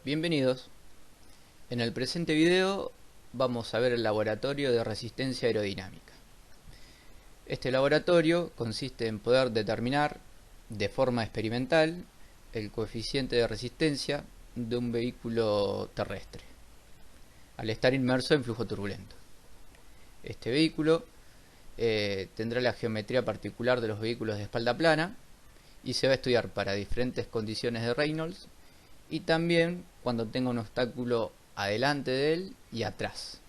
Bienvenidos. En el presente video vamos a ver el laboratorio de resistencia aerodinámica. Este laboratorio consiste en poder determinar de forma experimental el coeficiente de resistencia de un vehículo terrestre al estar inmerso en flujo turbulento. Este vehículo tendrá la geometría particular de los vehículos de espalda plana y se va a estudiar para diferentes condiciones de Reynolds y también cuando tenga un obstáculo adelante de él y atrás.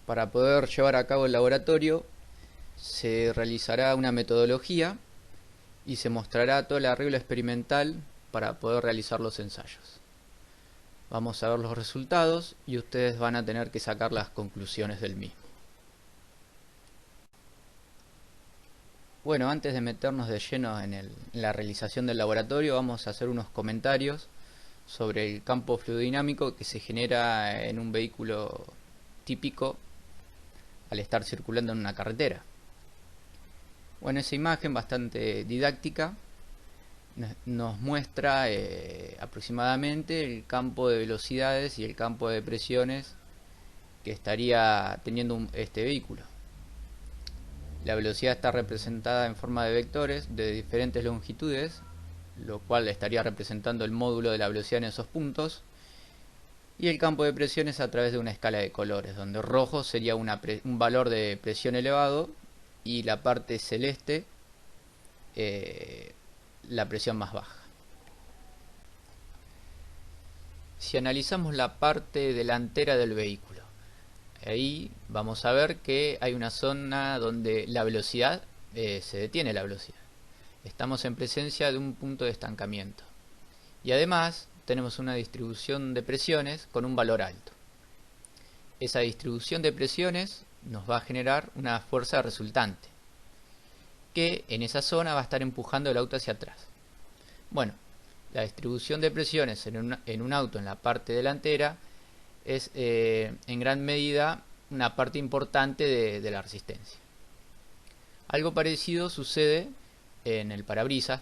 Para poder llevar a cabo el laboratorio se realizará una metodología y se mostrará toda la regla experimental para poder realizar los ensayos. Vamos a ver los resultados y ustedes van a tener que sacar las conclusiones del mismo. Bueno, antes de meternos de lleno en la realización del laboratorio, vamos a hacer unos comentarios sobre el campo fluidodinámico que se genera en un vehículo típico al estar circulando en una carretera. Bueno, esa imagen bastante didáctica nos muestra aproximadamente el campo de velocidades y el campo de presiones que estaría teniendo este vehículo. La velocidad está representada en forma de vectores de diferentes longitudes, lo cual estaría representando el módulo de la velocidad en esos puntos, y el campo de presiones a través de una escala de colores, donde rojo sería un valor de presión elevado y la parte celeste la presión más baja. Si analizamos la parte delantera del vehículo, ahí vamos a ver que hay una zona donde la velocidad se detiene la velocidad. Estamos en presencia de un punto de estancamiento. Y además tenemos una distribución de presiones con un valor alto. Esa distribución de presiones nos va a generar una fuerza resultante, que en esa zona va a estar empujando el auto hacia atrás. Bueno, la distribución de presiones en un auto en la parte delantera es en gran medida una parte importante de la resistencia. Algo parecido sucede en el parabrisas,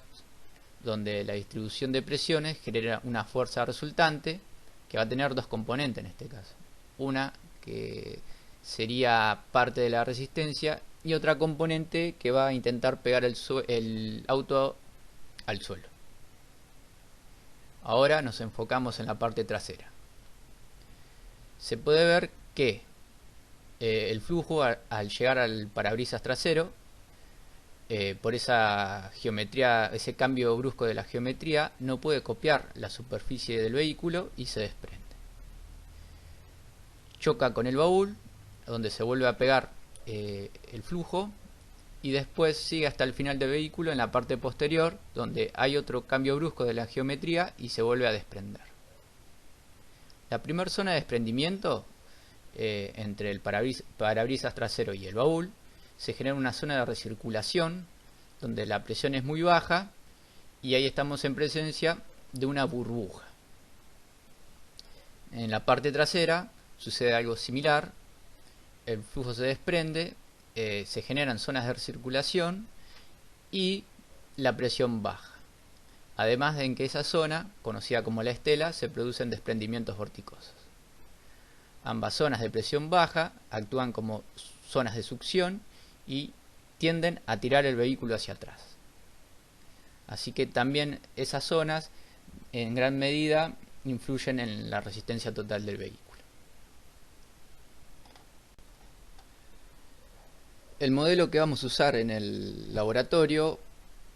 donde la distribución de presiones genera una fuerza resultante que va a tener dos componentes en este caso. Una que sería parte de la resistencia y otra componente que va a intentar pegar el auto al suelo. Ahora nos enfocamos en la parte trasera. Se puede ver que el flujo al llegar al parabrisas trasero, por esa geometría, ese cambio brusco de la geometría, no puede copiar la superficie del vehículo y se desprende. Choca con el baúl, donde se vuelve a pegar el flujo, y después sigue hasta el final del vehículo en la parte posterior, donde hay otro cambio brusco de la geometría y se vuelve a desprender. La primera zona de desprendimiento entre el parabrisas trasero y el baúl se genera una zona de recirculación donde la presión es muy baja y ahí estamos en presencia de una burbuja. En la parte trasera sucede algo similar, el flujo se desprende, se generan zonas de recirculación y la presión baja. Además de en que esa zona, conocida como la estela, se producen desprendimientos vorticosos. Ambas zonas de presión baja actúan como zonas de succión y tienden a tirar el vehículo hacia atrás. Así que también esas zonas en gran medida influyen en la resistencia total del vehículo. El modelo que vamos a usar en el laboratorio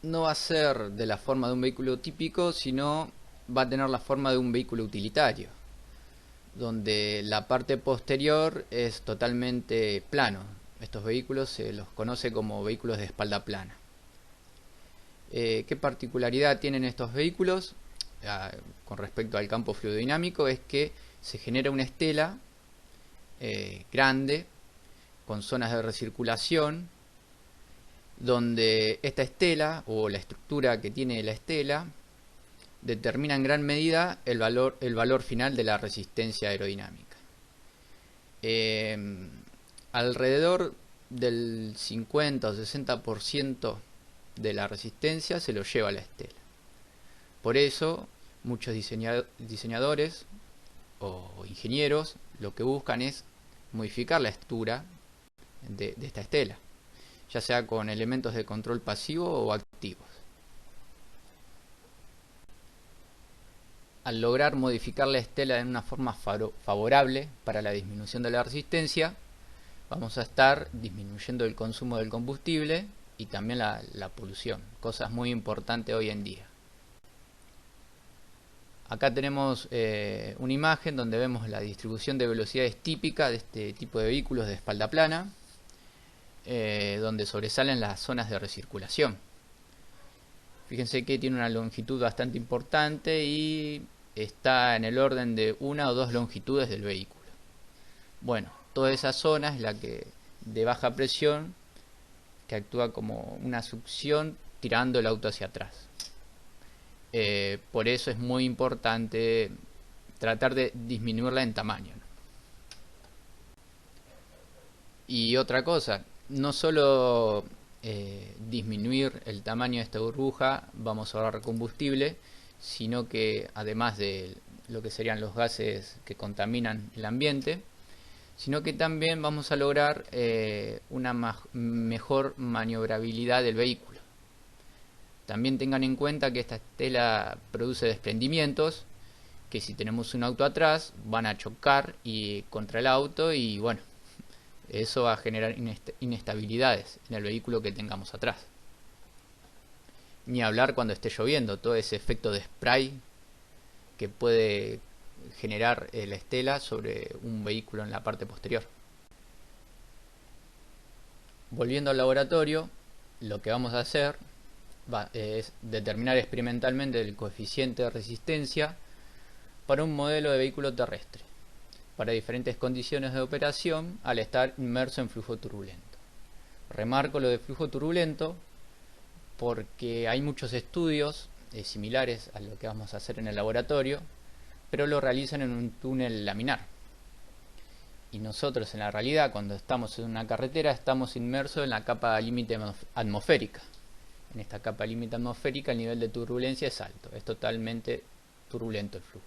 no va a ser de la forma de un vehículo típico, sino va a tener la forma de un vehículo utilitario, donde la parte posterior es totalmente plano. Estos vehículos se los conoce como vehículos de espalda plana. ¿Qué particularidad tienen estos vehículos con respecto al campo fluidodinámico? Es que se genera una estela grande con zonas de recirculación, donde esta estela o la estructura que tiene la estela determina en gran medida el valor final de la resistencia aerodinámica. Alrededor del 50 o 60% de la resistencia se lo lleva la estela. Por eso Muchos diseñadores o ingenieros lo que buscan es modificar la estructura de esta estela, ya sea con elementos de control pasivo o activos. Al lograr modificar la estela en una forma favorable para la disminución de la resistencia, vamos a estar disminuyendo el consumo del combustible y también la polución, cosas muy importantes hoy en día. Acá tenemos una imagen donde vemos la distribución de velocidades típica de este tipo de vehículos de espalda plana, donde sobresalen las zonas de recirculación. Fíjense que tiene una longitud bastante importante y está en el orden de una o dos longitudes del vehículo. Bueno, toda esa zona es la que de baja presión, que actúa como una succión tirando el auto hacia atrás. Por eso es muy importante tratar de disminuirla en tamaño, ¿no? Y otra cosa, no solo disminuir el tamaño de esta burbuja vamos a ahorrar combustible, sino que además de lo que serían los gases que contaminan el ambiente, sino que también vamos a lograr una mejor maniobrabilidad del vehículo. También tengan en cuenta que esta estela produce desprendimientos que si tenemos un auto atrás van a chocar contra el auto y bueno, eso va a generar inestabilidades en el vehículo que tengamos atrás. Ni hablar cuando esté lloviendo, todo ese efecto de spray que puede generar la estela sobre un vehículo en la parte posterior. Volviendo al laboratorio, lo que vamos a hacer es determinar experimentalmente el coeficiente de resistencia para un modelo de vehículo terrestre, para diferentes condiciones de operación al estar inmerso en flujo turbulento. Remarco lo de flujo turbulento porque hay muchos estudios similares a lo que vamos a hacer en el laboratorio, pero lo realizan en un túnel laminar. Y nosotros en la realidad, cuando estamos en una carretera, estamos inmersos en la capa límite atmosférica. En esta capa límite atmosférica el nivel de turbulencia es alto, es totalmente turbulento el flujo.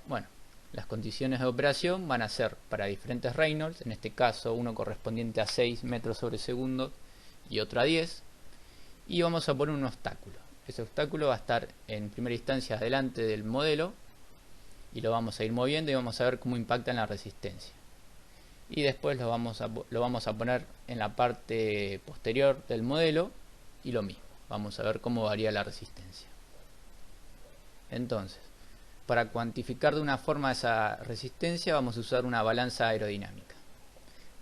Bueno, las condiciones de operación van a ser para diferentes Reynolds, en este caso uno correspondiente a 6 metros sobre segundo y otro a 10, y vamos a poner un obstáculo. Ese obstáculo va a estar en primera instancia delante del modelo y lo vamos a ir moviendo y vamos a ver cómo impacta en la resistencia. Y después lo vamos a poner en la parte posterior del modelo y lo mismo, vamos a ver cómo varía la resistencia. Entonces, para cuantificar de una forma esa resistencia vamos a usar una balanza aerodinámica.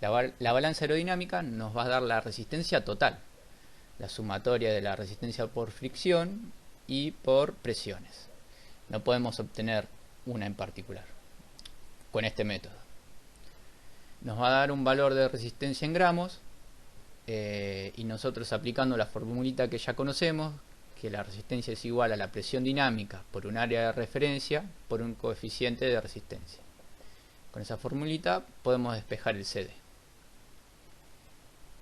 La balanza aerodinámica nos va a dar la resistencia total, la sumatoria de la resistencia por fricción y por presiones. No podemos obtener una en particular con este método. Nos va a dar un valor de resistencia en gramos y nosotros aplicando la formulita que ya conocemos, que la resistencia es igual a la presión dinámica por un área de referencia por un coeficiente de resistencia. Con esa formulita podemos despejar el CD.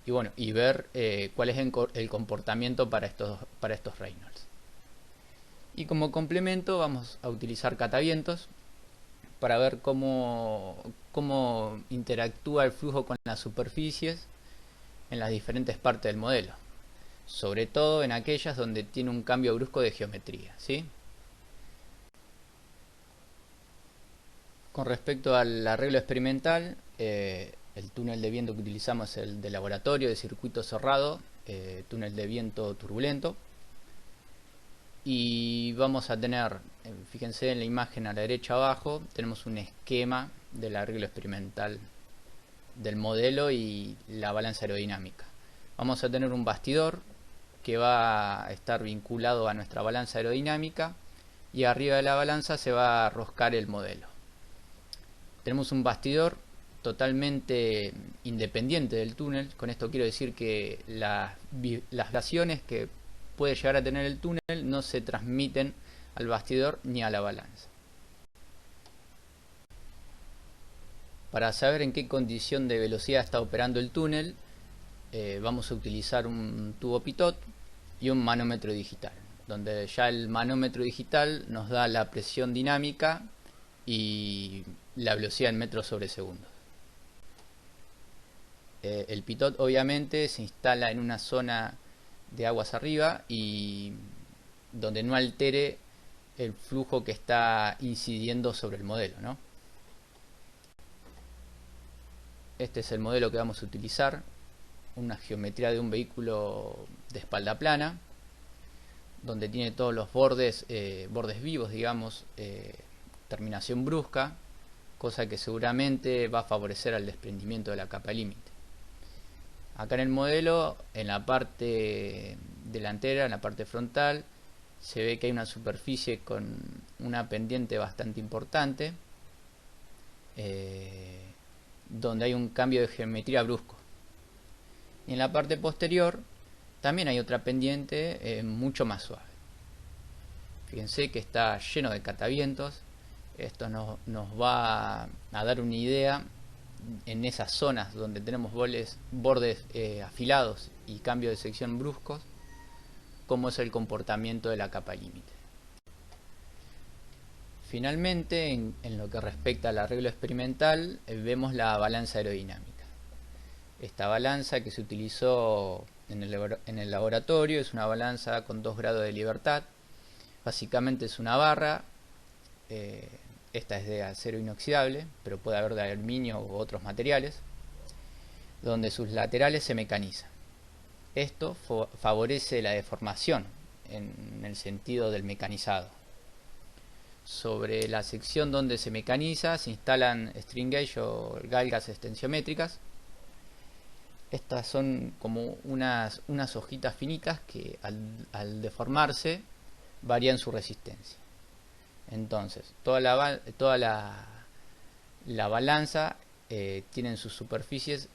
Y bueno, y ver cuál es el comportamiento para estos Reynolds. Y como complemento vamos a utilizar catavientos para ver cómo interactúa el flujo con las superficies en las diferentes partes del modelo, sobre todo en aquellas donde tiene un cambio brusco de geometría, ¿sí? Con respecto al arreglo experimental, el túnel de viento que utilizamos es el de laboratorio de circuito cerrado, túnel de viento turbulento. Y vamos a tener, fíjense en la imagen a la derecha abajo, tenemos un esquema del arreglo experimental del modelo y la balanza aerodinámica. Vamos a tener un bastidor que va a estar vinculado a nuestra balanza aerodinámica y arriba de la balanza se va a roscar el modelo. Tenemos un bastidor totalmente independiente del túnel. Con esto quiero decir que las vibraciones que puede llegar a tener el túnel no se transmiten al bastidor ni a la balanza. Para saber en qué condición de velocidad está operando el túnel, vamos a utilizar un tubo pitot y un manómetro digital, donde ya el manómetro digital nos da la presión dinámica y la velocidad en metros sobre segundo. El pitot obviamente se instala en una zona de aguas arriba y donde no altere el flujo que está incidiendo sobre el modelo, ¿no? Este es el modelo que vamos a utilizar, una geometría de un vehículo de espalda plana, donde tiene todos los bordes vivos, digamos, terminación brusca, cosa que seguramente va a favorecer al desprendimiento de la capa límite. Acá en el modelo, en la parte delantera, en la parte frontal, se ve que hay una superficie con una pendiente bastante importante, donde hay un cambio de geometría brusco. Y en la parte posterior también hay otra pendiente mucho más suave. Fíjense que está lleno de catavientos. Esto nos va a dar una idea en esas zonas donde tenemos bordes afilados y cambio de sección bruscos, cómo es el comportamiento de la capa límite. Finalmente, en lo que respecta al arreglo experimental, vemos la balanza aerodinámica. Esta balanza que se utilizó en el laboratorio es una balanza con 2 grados de libertad. Básicamente es una barra. Esta es de acero inoxidable, pero puede haber de aluminio u otros materiales, donde sus laterales se mecanizan. Esto favorece la deformación en el sentido del mecanizado. Sobre la sección donde se mecaniza se instalan string gauge o galgas extensiométricas. Estas son como unas hojitas finitas que al deformarse varían su resistencia. Entonces, toda la balanza tiene en sus superficies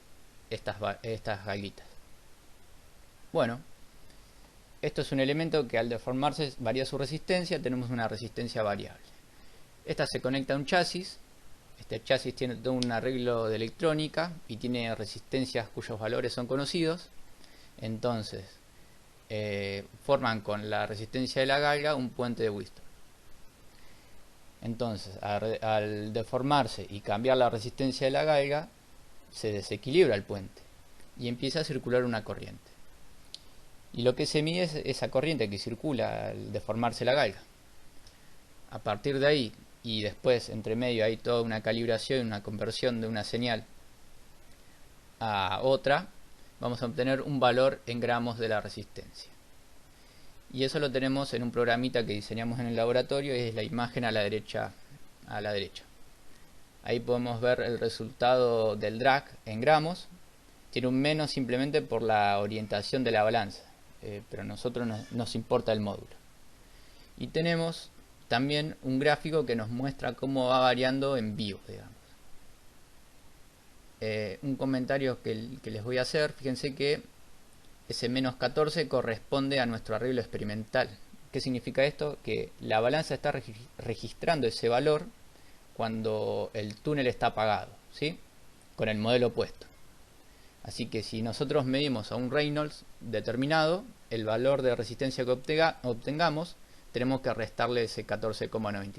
estas galguitas. Bueno, esto es un elemento que al deformarse varía su resistencia. Tenemos una resistencia variable. Esta se conecta a un chasis. Este chasis tiene todo un arreglo de electrónica y tiene resistencias cuyos valores son conocidos. Entonces, forman con la resistencia de la galga un puente de Wheatstone. Entonces, al deformarse y cambiar la resistencia de la galga, se desequilibra el puente y empieza a circular una corriente. Y lo que se mide es esa corriente que circula al deformarse la galga. A partir de ahí, y después entre medio hay toda una calibración, una conversión de una señal a otra, vamos a obtener un valor en gramos de la resistencia. Y eso lo tenemos en un programita que diseñamos en el laboratorio, y es la imagen a la derecha. Ahí podemos ver el resultado del drag en gramos. Tiene un menos simplemente por la orientación de la balanza, pero a nosotros nos importa el módulo. Y tenemos también un gráfico que nos muestra cómo va variando en vivo, digamos. Un comentario que les voy a hacer: fíjense que ese menos 14 corresponde a nuestro arreglo experimental. ¿Qué significa esto? Que la balanza está registrando ese valor cuando el túnel está apagado, ¿sí? Con el modelo puesto. Así que si nosotros medimos a un Reynolds determinado, el valor de resistencia que obtengamos, tenemos que restarle ese 14,94.